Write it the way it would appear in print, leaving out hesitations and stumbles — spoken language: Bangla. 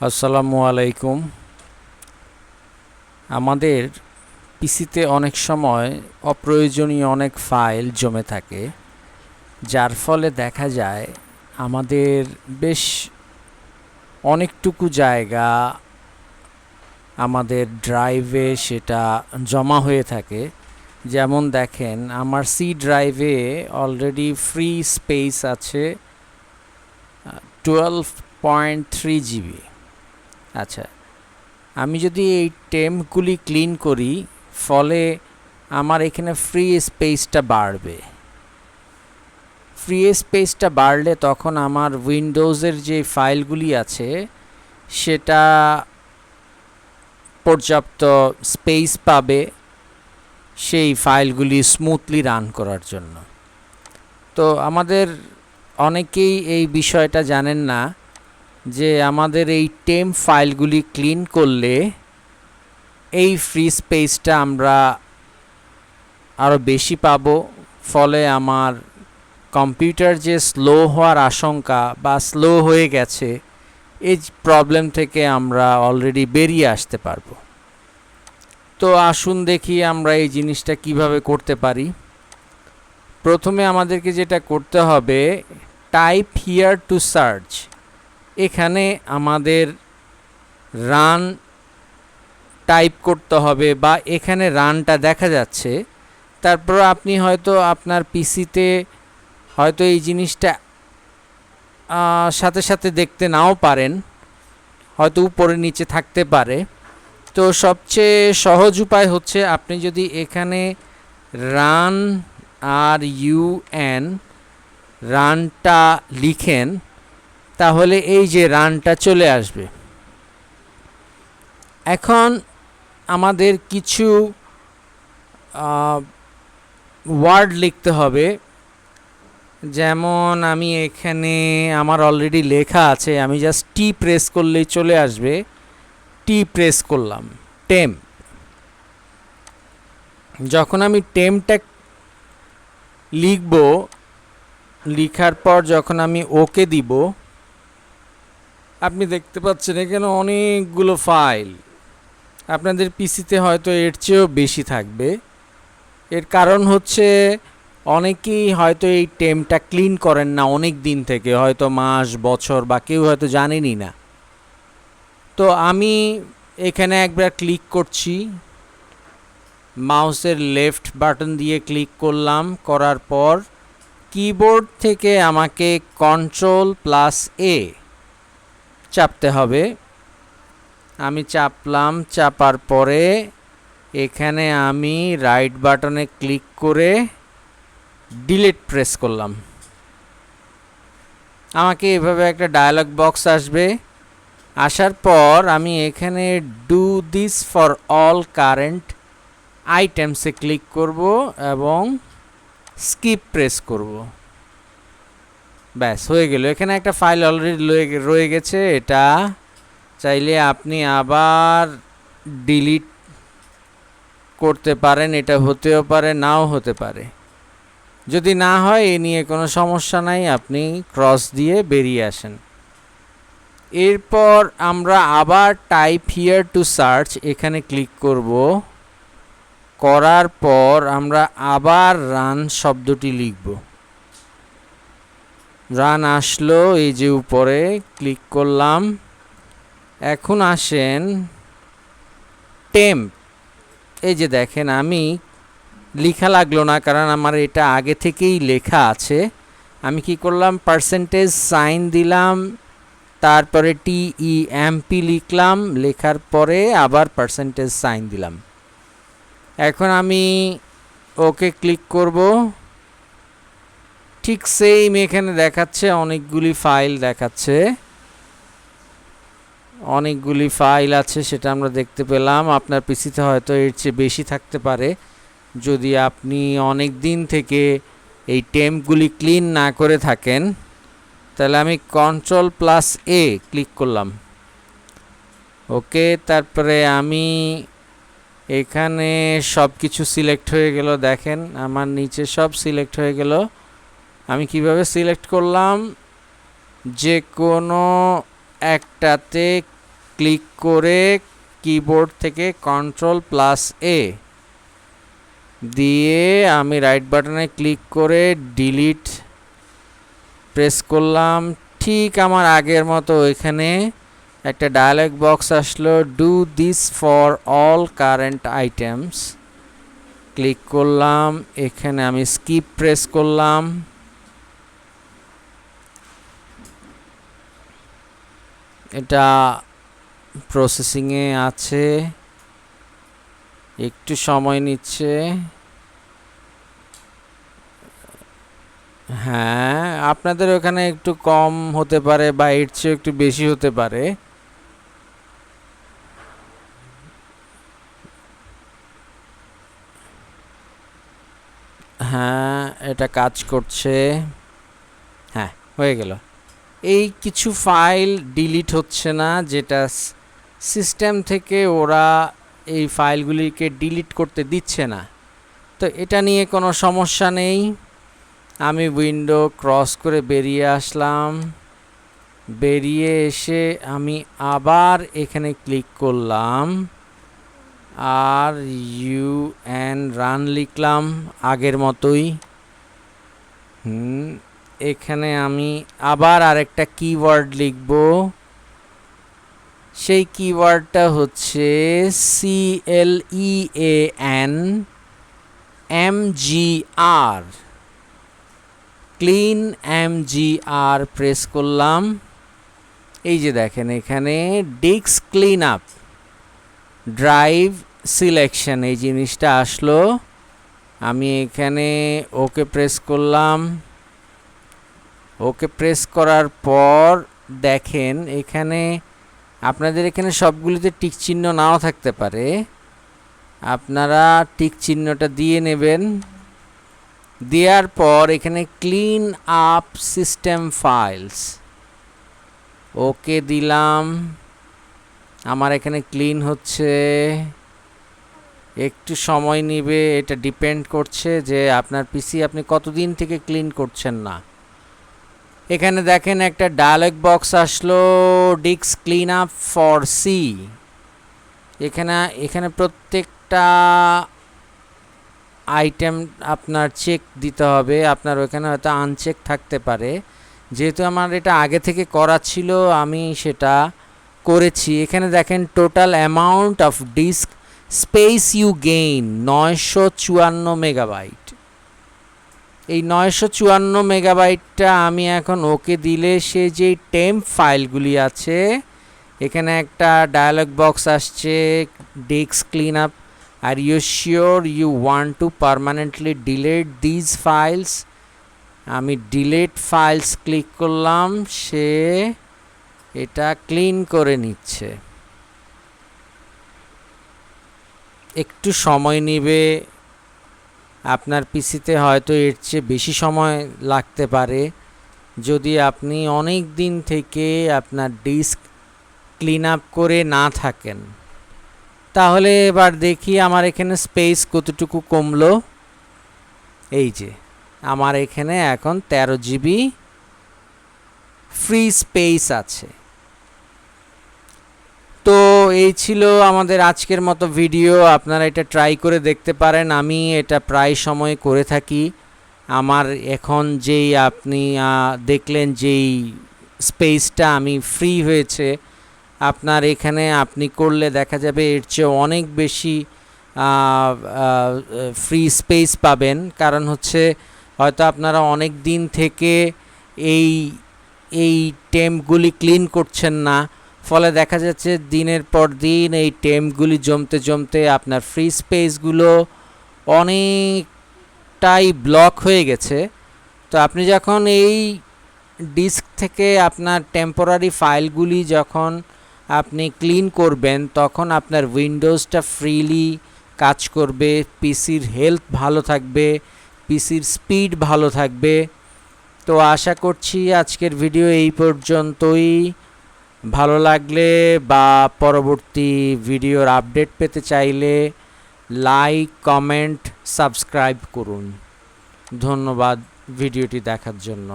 আসসালামু আলাইকুম। আমাদের পিসিতে অনেক সময় অপ্রয়োজনীয় অনেক ফাইল জমে থাকে, যার ফলে দেখা যায় আমাদের বেশ অনেকটুকু জায়গা আমাদের ড্রাইভে সেটা জমা হয়ে থাকে। যেমন দেখেন, আমার সি ড্রাইভে অলরেডি ফ্রি স্পেস আছে 12.3 GB। আচ্ছা, আমি যদি এই টেম্পগুলি ক্লিন করি, ফলে আমার এখানে ফ্রি স্পেসটা বাড়বে। ফ্রি স্পেসটা বাড়লে তখন আমার উইন্ডোজের যে ফাইলগুলি আছে সেটা পর্যাপ্ত স্পেস পাবে সেই ফাইলগুলি স্মুথলি রান করার জন্য। তো আমাদের অনেকেই এই বিষয়টা জানেন না যে আমাদের এই টেম্প ফাইলগুলি ক্লিন করলে এই ফ্রি স্পেসটা আমরা আরও বেশি পাবো। ফলে আমার কম্পিউটার যে স্লো হওয়ার আশঙ্কা বা স্লো হয়ে গেছে, এই প্রবলেম থেকে আমরা অলরেডি বেরিয়ে আসতে পারবো। তো আসুন দেখি আমরা এই জিনিসটা কিভাবে করতে পারি। প্রথমে আমাদেরকে যেটা করতে হবে, টাইপ হিয়ার টু সার্চ, এখানে আমাদের রান টাইপ করতে হবে বা এখানে রানটা দেখা যাচ্ছে। তারপর আপনি হয়তো আপনার পিসিতে হয়তো এই জিনিসটা সাথে সাথে দেখতে নাও পারেন, হয়তো উপরে নিচে থাকতে পারে। তো সবচেয়ে সহজ উপায় হচ্ছে আপনি যদি এখানে রান রানটা লিখেন, তাহলে এই যে রানটা চলে আসবে। এখন আমাদের কিছু ওয়ার্ড লিখতে হবে। যেমন আমি এখানে আমার অলরেডি লেখা আছে, আমি জাস্ট টি প্রেস করলেই চলে আসবে। টি প্রেস করলাম, টেম্প। যখন আমি টেম্পটা লিখব, লিখার পর যখন আমি ওকে দিব, আপনি দেখতে পাচ্ছেন এখানে অনেকগুলো ফাইল। আপনাদের পিসিতে হয়তো এর চেয়েও বেশি থাকবে। এর কারণ হচ্ছে অনেকেই হয়তো এই টেম্পটা ক্লিন করেন না অনেক দিন থেকে, হয়তো মাস বছর বা কেউ হয়তো জানেনই না। তো আমি এখানে একবার ক্লিক করছি, মাউসের লেফট বাটন দিয়ে ক্লিক করলাম। করার পর কিবোর্ড থেকে আমাকে Ctrl+A চাপতে হবে। আমি চাপলাম। চাপার পরে এখানে আমি রাইট বাটনে ক্লিক করে ডিলিট প্রেস করলাম। আমাকে এভাবে একটা ডায়ালগ বক্স আসবে। আসার পর আমি এখানে do this for all current আইটেমসে ক্লিক করব এবং স্কিপ প্রেস করব। ব্যাস, হয়ে গেল। এখানে একটা ফাইল অলরেডি রয়ে গেছে। এটা চাইলে আপনি আবার ডিলিট করতে পারেন, এটা হতেও পারে নাও হতে পারে। যদি না হয় এ নিয়ে কোনো সমস্যা নাই, আপনি ক্রস দিয়ে বেরিয়ে আসেন। এরপর আমরা আবার টাইপ হিয়ার টু সার্চ এখানে ক্লিক করব। করার পর আমরা আবার রান শব্দটি লিখব। রান আসলো, এই যে উপরে ক্লিক করলাম। এখন আসেন টেম্প। এই যে দেখেন, আমি লেখা লাগলো না, কারণ আমার এটা আগে থেকেই লেখা আছে। আমি কি করলাম, %সাইন দিলাম, তারপরে TEMP লিখলাম। লেখার পরে আবার %সাইন দিলাম। এখন আমি ওকে ক্লিক করব। ঠিক সেম এখানে দেখাচ্ছে, অনেকগুলি ফাইল দেখাচ্ছে, অনেকগুলি ফাইল আছে, সেটা আমরা দেখতে পেলাম। আপনার পিসিতে হয়তো এর চেয়ে বেশি থাকতে পারে। যদি আপনি অনেক দিন থেকে এই টেম্পগুলি ক্লিন না করে থাকেন, তাহলে আমি Ctrl+A ক্লিক করলাম। ওকে, তারপরে আমি এখানে সব কিছু সিলেক্ট হয়ে গেল। দেখেন আমার নিচে সব সিলেক্ট হয়ে গেল। আমি কিভাবে সিলেক্ট করলাম, যে কোনো একটাতে ক্লিক করে কিবোর্ড থেকে Ctrl+A দিয়ে আমি রাইট বাটনে ক্লিক করে ডিলিট প্রেস করলাম। ঠিক আমার আগের মতো এখানে একটা ডায়ালগ বক্স আসলো, do this for all current items. Click করলাম, এখানে আমি স্কিপ প্রেস করলাম। এটা প্রসেসিংয়ে আছে, একটু সময় নিচ্ছে। হ্যাঁ, আপনাদের ওখানে একটু কম হতে পারে বা এর চেয়ে একটু বেশি হতে পারে। হ্যাঁ, এটা কাজ করছে। হ্যাঁ, হয়ে গেল। এই কিছু ফাইল ডিলিট হচ্ছে না, যেটা সিস্টেম থেকে ওরা এই ফাইলগুলিকে ডিলিট করতে দিচ্ছে না। তো এটা নিয়ে কোনো সমস্যা নেই। আমি উইন্ডো ক্রস করে বেরিয়ে আসলাম। বেরিয়ে এসে আমি আবার এখানে ক্লিক করলাম আর UN রান লিখলাম আগের মতোই। এখানে আমি আবার আরেকটা কিওয়ার্ড লিখব। সেই কিওয়ার্ডটা হচ্ছে CLEAN MGR, clean MGR press করলাম। এই যে দেখেন এখানে disk clean up, drive selection, এই জিনিসটা আসলো। আমি এখানে ওকে প্রেস করলাম। ওকে প্রেস করার পর দেখেন এখানে আপনাদের এখানে সবগুলিতে টিক চিহ্ন নাও থাকতে পারে, আপনারা টিক চিহ্নটা দিয়ে নেবেন। দেওয়ার পর এখানে ক্লিন আপ সিস্টেম ফাইলস, ওকে দিলাম। আমার এখানে ক্লিন হচ্ছে, একটু সময় নেবে। এটা ডিপেন্ড করছে যে আপনার পিসি আপনি কতদিন থেকে ক্লিন করছেন না। এখানে দেখেন একটা ডায়ালগ বক্স আসলো, disk clean up for C. এখানে প্রত্যেকটা আইটেম আপনার চেক দিতে হবে। আপনার ওখানে হয়তো আনচেক থাকতে পারে, যেহেতু আমার এটা আগে থেকে করা ছিল আমি সেটা করেছি। এখানে দেখেন total amount of disk space you gain 954 megabyte. এই 954 মেগাবাইটটা আমি এখন ওকে দিলে সে যেই টেম্প ফাইলগুলি আছে, এখানে একটা ডায়ালগ বক্স আসছে, disk clean up, are you sure you want to permanently delete these files. আমি ডিলিট ফাইলস ক্লিক করলাম, সে এটা ক্লিন করে নিচ্ছে। একটু সময় নেবে, আপনার পিসিতে হয়তো এর চেয়ে বেশি সময় লাগতে পারে যদি আপনি অনেক দিন থেকে আপনার ডিস্ক ক্লিন আপ করে না থাকেন। তাহলে এবার দেখি আমার এখানে স্পেস কতটুকু কমলো। এই যে আমার এখানে এখন 13 GB ফ্রি স্পেস আছে। তো এই ছিল আমাদের আজকের মতো ভিডিও। আপনারা এটা ট্রাই করে দেখতে পারেন, আমি এটা প্রায় সময় করে থাকি। আমার এখন যেই আপনি দেখলেন যেই স্পেসটা আমি ফ্রি হয়েছে, আপনার এখানে আপনি করলে দেখা যাবে এর চেয়ে অনেক বেশি ফ্রি স্পেস পাবেন। কারণ হচ্ছে হয়তো আপনারা অনেক দিন থেকে এই টেম্পগুলি ক্লিন করছেন না, ফলে দেখা যাচ্ছে দিনের পর দিন এই টেম্পগুলি জমতে জমতে আপনার ফ্রি স্পেসগুলো অনেকটাই ব্লক হয়ে গেছে। তো আপনি যখন এই ডিস্ক থেকে আপনার টেম্পোরারি ফাইলগুলি যখন আপনি ক্লিন করবেন, তখন আপনার উইন্ডোজটা ফ্রিলি কাজ করবে, পিসির হেলথ ভালো থাকবে, পিসির স্পিড ভালো থাকবে। তো আশা করছি আজকের ভিডিও এই পর্যন্তই। ভালো লাগলে বা পরবর্তী ভিডিওর আপডেট পেতে চাইলে লাইক, কমেন্ট, সাবস্ক্রাইব করুন। ধন্যবাদ ভিডিওটি দেখার জন্য।